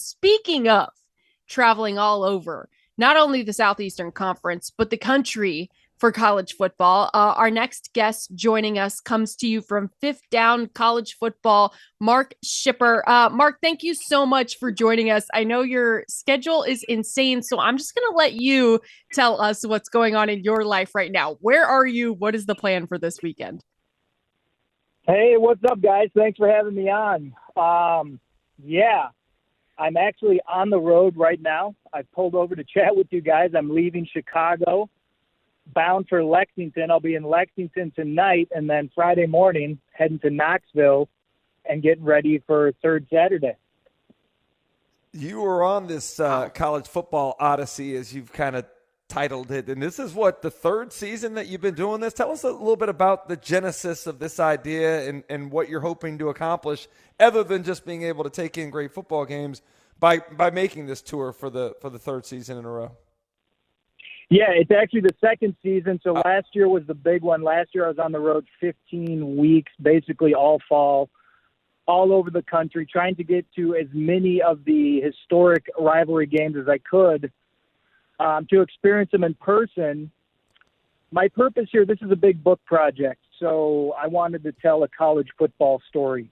speaking of traveling all over, not only the Southeastern Conference, but the country for college football, our next guest joining us comes to you from Fifth Down College Football, Mark Schipper. Mark, thank you so much for joining us. I know your schedule is insane, so I'm just going to let you tell us what's going on in your life right now. Where are you? What is the plan for this weekend? Hey, what's up, guys? Thanks for having me on. Yeah, I'm actually on the road right now. I pulled over to chat with you guys. I'm leaving Chicago, bound for Lexington. I'll be in Lexington tonight, and then Friday morning heading to Knoxville and getting ready for Third Saturday. You were on this college football odyssey, as you've kind of titled it, and this is what, the third season that you've been doing this? Tell us a little bit about the genesis of this idea and what you're hoping to accomplish, other than just being able to take in great football games by making this tour for the third season in a row. Yeah, it's actually the second season. So last year was the big one. Last year I was on the road 15 weeks, basically all fall, all over the country, trying to get to as many of the historic rivalry games as I could, to experience them in person. My purpose here, this is a big book project, so I wanted to tell a college football story.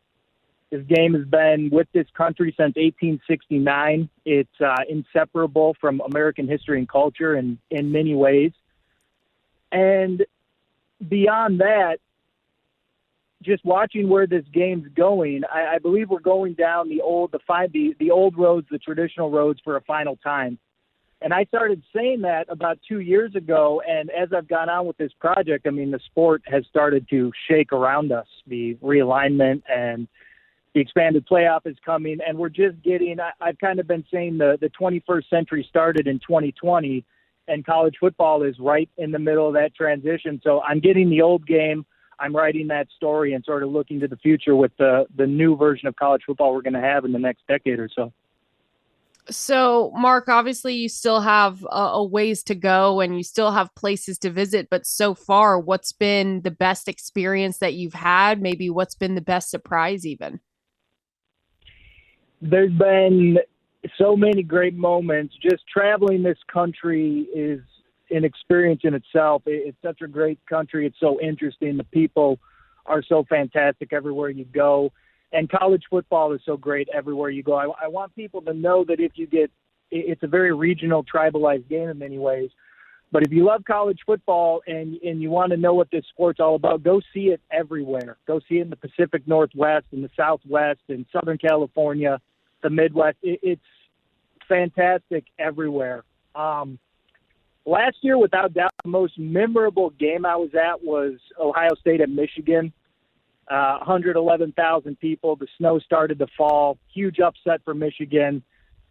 This game has been with this country since 1869. It's inseparable from American history and culture in many ways. And beyond that, just watching where this game's going, I believe we're going down the old roads, the traditional roads, for a final time. And I started saying that about 2 years ago, and as I've gone on with this project, I mean, the sport has started to shake around us. The realignment and the expanded playoff is coming, and we're just getting – I've kind of been saying the 21st century started in 2020, and college football is right in the middle of that transition. So I'm getting the old game, I'm writing that story, and sort of looking to the future with the new version of college football we're going to have in the next decade or so. So, Mark, obviously you still have a ways to go and you still have places to visit, but so far, what's been the best experience that you've had? Maybe what's been the best surprise even? There's been so many great moments. Just traveling this country is an experience in itself. It's such a great country. It's so interesting. The people are so fantastic everywhere you go. And college football is so great everywhere you go. I want people to know that it's a very regional, tribalized game in many ways. But if you love college football and you want to know what this sport's all about, go see it everywhere. Go see it in the Pacific Northwest, in the Southwest, in Southern California, the Midwest. It's fantastic everywhere. Last year, without doubt, the most memorable game I was at was Ohio State at Michigan. 111,000 people. The snow started to fall. Huge upset for Michigan.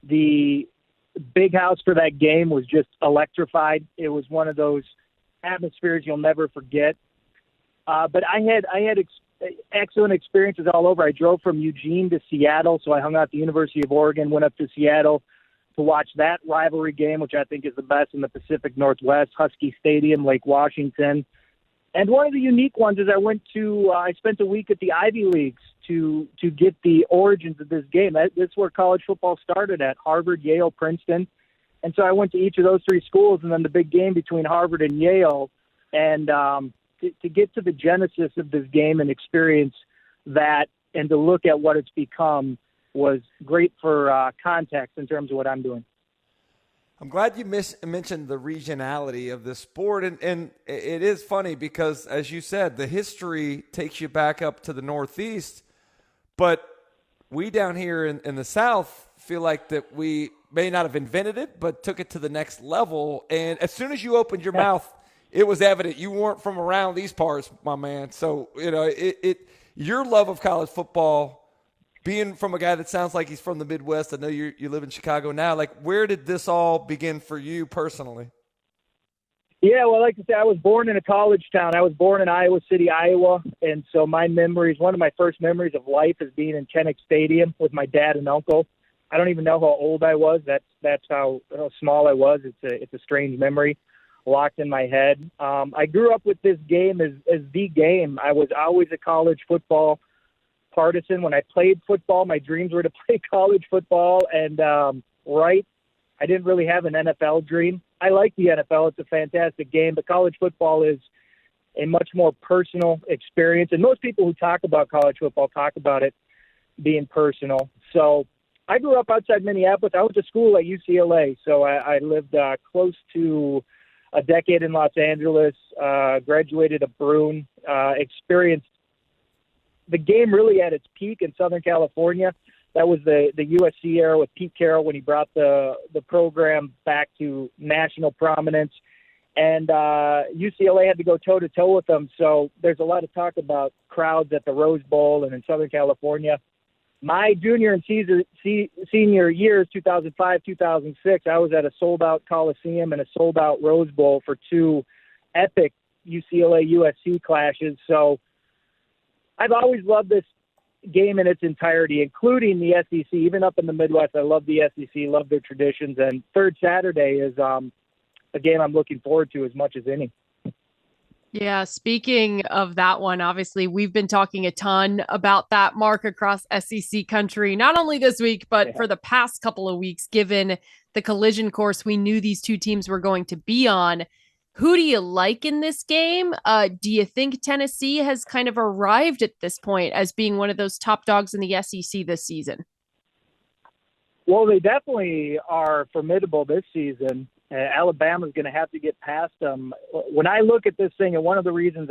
The big house for that game was just electrified. It was one of those atmospheres you'll never forget. But I had excellent experiences all over. I drove from Eugene to Seattle, so I hung out at the University of Oregon, went up to Seattle to watch that rivalry game, which I think is the best in the Pacific Northwest, Husky Stadium, Lake Washington. And one of the unique ones is I spent a week at the Ivy Leagues to get the origins of this game. That's where college football started at, Harvard, Yale, Princeton. And so I went to each of those three schools, and then the big game between Harvard and Yale. And to get to the genesis of this game and experience that and to look at what it's become was great for context in terms of what I'm doing. I'm glad you mentioned the regionality of this sport, and it is funny because, as you said, the history takes you back up to the Northeast, but we down here in the South feel like that we may not have invented it, but took it to the next level, and as soon as you opened your mouth, it was evident you weren't from around these parts, my man. So, your love of college football, being from a guy that sounds like he's from the Midwest, I know you live in Chicago now, like, where did this all begin for you personally? Yeah, well, like I said, I was born in a college town. I was born in Iowa City, Iowa, and so one of my first memories of life is being in Kinnick Stadium with my dad and uncle. I don't even know how old I was. That's how small I was. It's a strange memory locked in my head. I grew up with this game as the game. I was always a college football partisan. When I played football, my dreams were to play college football. And, I didn't really have an NFL dream. I like the NFL. It's a fantastic game, but college football is a much more personal experience. And most people who talk about college football talk about it being personal. So I grew up outside Minneapolis. I went to school at UCLA. So I lived close to a decade in Los Angeles, graduated at Bruin, experienced the game really at its peak in Southern California. That was the USC era with Pete Carroll when he brought the program back to national prominence. And UCLA had to go toe-to-toe with them. So there's a lot of talk about crowds at the Rose Bowl and in Southern California. My junior and senior years, 2005, 2006, I was at a sold-out Coliseum and a sold-out Rose Bowl for two epic UCLA-USC clashes. So I've always loved this game in its entirety, including the SEC. Even up in the Midwest, I love the SEC, love their traditions. And third Saturday is a game I'm looking forward to as much as any. Yeah, speaking of that one, obviously we've been talking a ton about that, Mark, across SEC country, not only this week, but for the past couple of weeks, given the collision course we knew these two teams were going to be on. Who do you like in this game? Do you think Tennessee has kind of arrived at this point as being one of those top dogs in the SEC this season? Well, they definitely are formidable this season. Alabama's going to have to get past them. When I look at this thing, and one of the reasons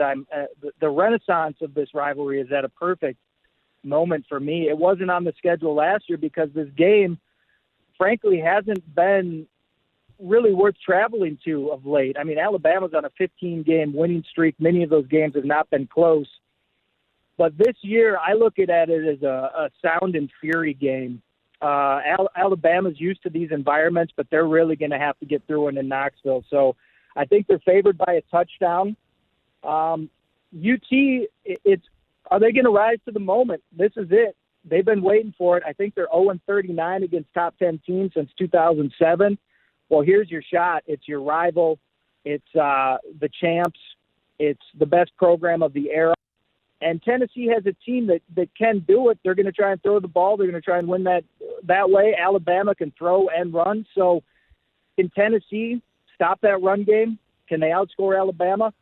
the renaissance of this rivalry is at a perfect moment for me. It wasn't on the schedule last year because this game, frankly, hasn't been really worth traveling to of late. I mean, Alabama's on a 15-game winning streak. Many of those games have not been close. But this year, I look at it as a sound and fury game. Alabama's used to these environments, but they're really going to have to get through one in Knoxville. So I think they're favored by a touchdown. UT, are they going to rise to the moment? This is it. They've been waiting for it. I think they're 0-39 against top 10 teams since 2007. Well, here's your shot. It's your rival. It's the champs. It's the best program of the era. And Tennessee has a team that can do it. They're going to try and throw the ball. They're going to try and win that way. Alabama can throw and run. So can Tennessee stop that run game? Can they outscore Alabama?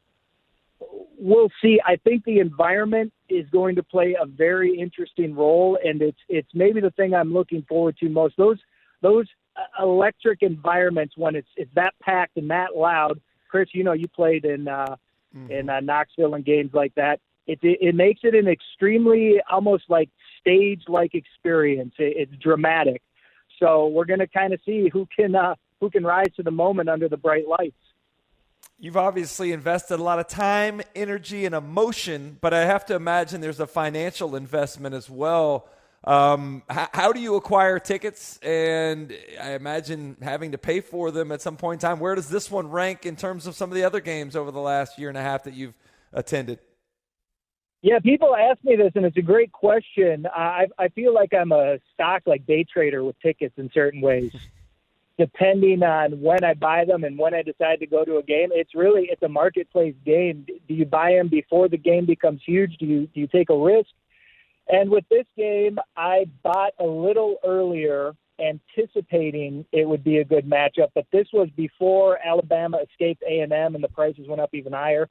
We'll see. I think the environment is going to play a very interesting role, and it's maybe the thing I'm looking forward to most. Those electric environments when it's that packed and that loud. Chris, you played in Knoxville and games like that. It makes it an extremely almost like stage-like experience. It's dramatic. So we're going to kind of see who can rise to the moment under the bright lights. You've obviously invested a lot of time, energy, and emotion, but I have to imagine there's a financial investment as well. How do you acquire tickets? And I imagine having to pay for them at some point in time. Where does this one rank in terms of some of the other games over the last year and a half that you've attended? Yeah, people ask me this, and it's a great question. I feel like I'm a stock day trader with tickets in certain ways. Depending on when I buy them and when I decide to go to a game, it's a marketplace game. Do you buy them before the game becomes huge? Do you take a risk? And with this game, I bought a little earlier, anticipating it would be a good matchup. But this was before Alabama escaped A&M and the prices went up even higher.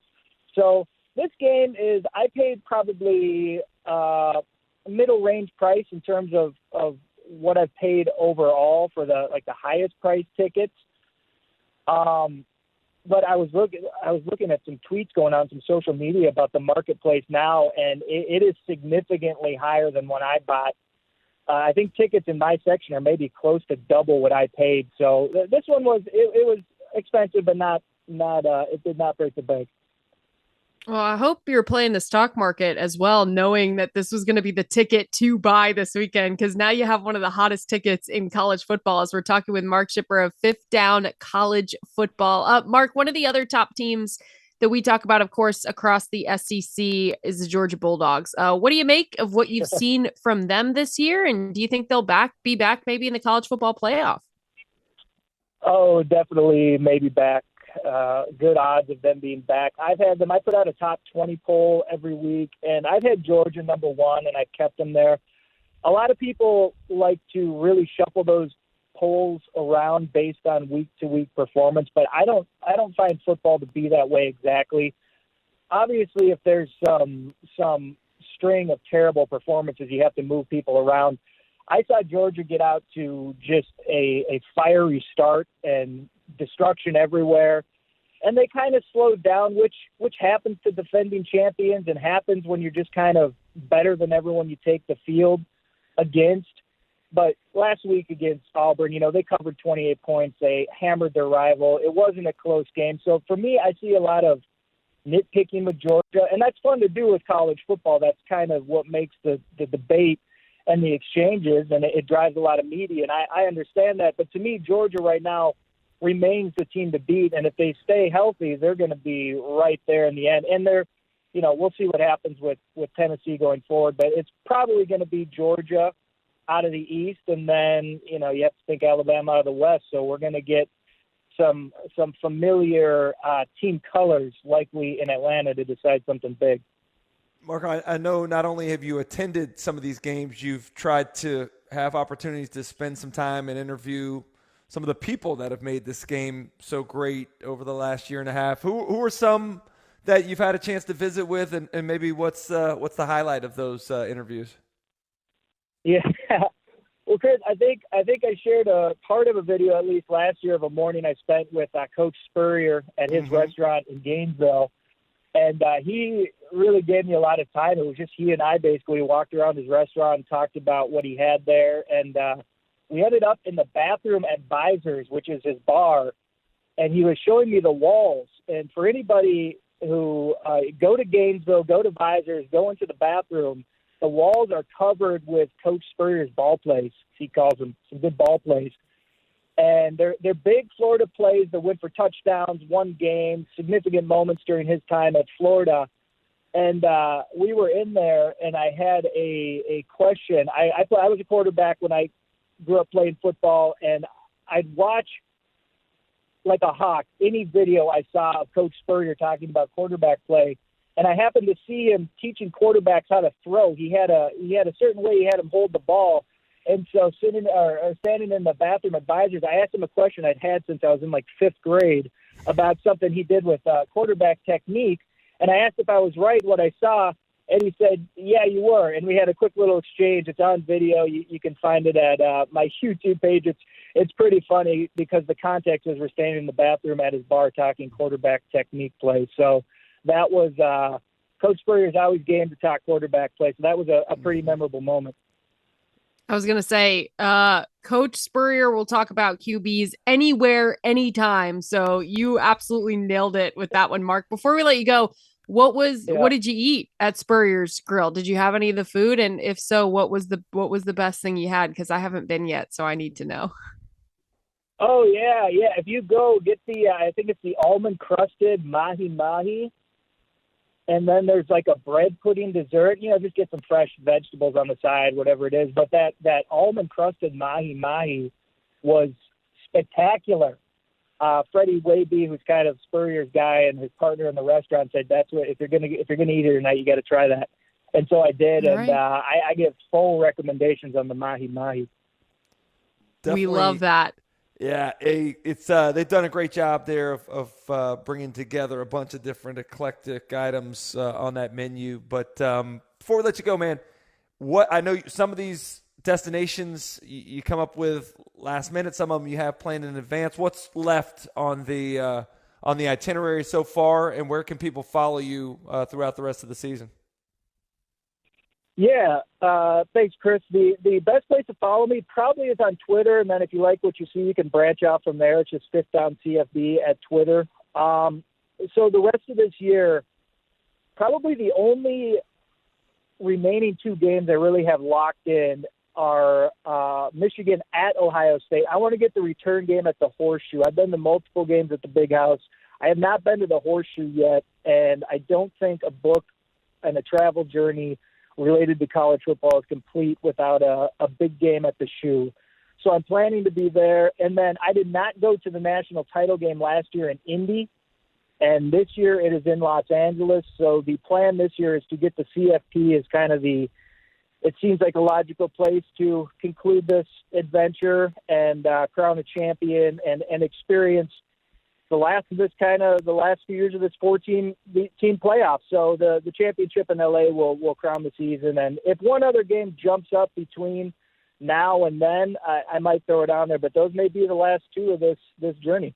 So this game I paid probably a middle range price in terms of what I've paid overall for the highest price tickets. But I was looking at some tweets going on some social media about the marketplace now, and it is significantly higher than when I bought. I think tickets in my section are maybe close to double what I paid. So this one was expensive, but not it did not break the bank. Well, I hope you're playing the stock market as well, knowing that this was going to be the ticket to buy this weekend, because now you have one of the hottest tickets in college football, as we're talking with Mark Schipper of Fifth Down College Football. Mark, one of the other top teams that we talk about, of course, across the SEC is the Georgia Bulldogs. What do you make of what you've seen from them this year? And do you think they'll be back maybe in the college football playoff? Oh, definitely maybe back. good odds of them being back. I put out a top 20 poll every week, and I've had Georgia number one, and I've kept them there. A lot of people like to really shuffle those polls around based on week-to-week performance, but I don't find football to be that way exactly. Obviously, if there's some string of terrible performances, you have to move people around. I saw Georgia get out to just a fiery start and destruction everywhere, and they kind of slowed down, which happens to defending champions and happens when you're just kind of better than everyone you take the field against. But last week against Auburn, they covered 28 points. They hammered their rival. It wasn't a close game. So for me, I see a lot of nitpicking with Georgia, and that's fun to do with college football. That's kind of what makes the debate and the exchanges, and it drives a lot of media, and I understand that. But to me, Georgia right now remains the team to beat, and if they stay healthy, they're going to be right there in the end. And we'll see what happens with Tennessee going forward, but it's probably going to be Georgia out of the East, and then, you have to think Alabama out of the West. So we're going to get some familiar team colors likely in Atlanta to decide something big. Mark, I know not only have you attended some of these games, you've tried to have opportunities to spend some time and interview some of the people that have made this game so great over the last year and a half. Who are some that you've had a chance to visit with, and maybe what's the highlight of those interviews? Yeah. Well, Chris, I think I shared a part of a video at least last year of a morning I spent with Coach Spurrier at his restaurant in Gainesville. And he really gave me a lot of time. It was just he and I basically walked around his restaurant and talked about what he had there. And we ended up in the bathroom at Visors, which is his bar. And he was showing me the walls. And for anybody who go to Gainesville, go to Visors, go into the bathroom, the walls are covered with Coach Spurrier's ball plays. He calls them some good ball plays. And they're big Florida plays that went for touchdowns, won games, significant moments during his time at Florida. And we were in there, and I had a question. I was a quarterback when I grew up playing football, and I'd watch like a hawk any video I saw of Coach Spurrier talking about quarterback play. And I happened to see him teaching quarterbacks how to throw. He had a certain way he had him hold the ball. And so standing in the bathroom at Visors, I asked him a question I'd had since I was in like fifth grade about something he did with quarterback technique. And I asked if I was right what I saw, and he said, yeah, you were. And we had a quick little exchange. It's on video. You can find it at my YouTube page. It's pretty funny because the context is we're standing in the bathroom at his bar talking quarterback technique play. So that was Coach Spurrier's always game to talk quarterback play. So that was a pretty memorable moment. I was going to say, Coach Spurrier will talk about QBs anywhere, anytime. So you absolutely nailed it with that one, Mark. Before we let you go, what did you eat at Spurrier's Grill? Did you have any of the food? And if so, what was the best thing you had? Because I haven't been yet, so I need to know. Oh, yeah. If you go get I think it's the almond crusted mahi-mahi. And then there's like a bread pudding dessert, just get some fresh vegetables on the side, whatever it is. But that almond crusted mahi-mahi was spectacular. Freddie Waby, who's kind of Spurrier's guy and his partner in the restaurant, said that's what, if you're gonna eat it tonight, you got to try that. And so I did. All and right. I give full recommendations on the mahi-mahi. Definitely. We love that. Yeah, it's they've done a great job there of bringing together a bunch of different eclectic items on that menu. But before we let you go, man, I know some of these destinations you come up with last minute. Some of them you have planned in advance. What's left on the itinerary so far, and where can people follow you throughout the rest of the season? Yeah, thanks, Chris. The best place to follow me probably is on Twitter, and then if you like what you see, you can branch out from there. It's just Fifth Down CFB at Twitter. So the rest of this year, probably the only remaining two games I really have locked in are Michigan at Ohio State. I want to get the return game at the Horseshoe. I've been to multiple games at the Big House. I have not been to the Horseshoe yet, and I don't think a book and a travel journey related to college football is complete without a big game at the Shoe. So I'm planning to be there. And then I did not go to the national title game last year in Indy. And this year it is in Los Angeles. So the plan this year is to get the CFP as kind of it seems like a logical place to conclude this adventure and crown a champion and experience the last few years of this 14-team playoff. So the championship in LA will crown the season. And if one other game jumps up between now and then, I might throw it on there. But those may be the last two of this journey.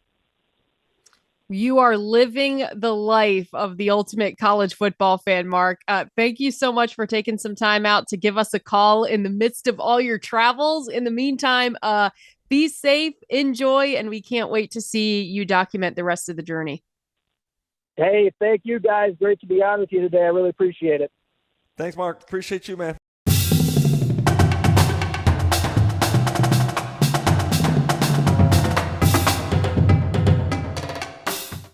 You are living the life of the ultimate college football fan, Mark. Thank you so much for taking some time out to give us a call in the midst of all your travels. In the meantime, be safe, enjoy, and we can't wait to see you document the rest of the journey. Hey, thank you guys. Great to be on with you today. I really appreciate it. Thanks, Mark. Appreciate you, man.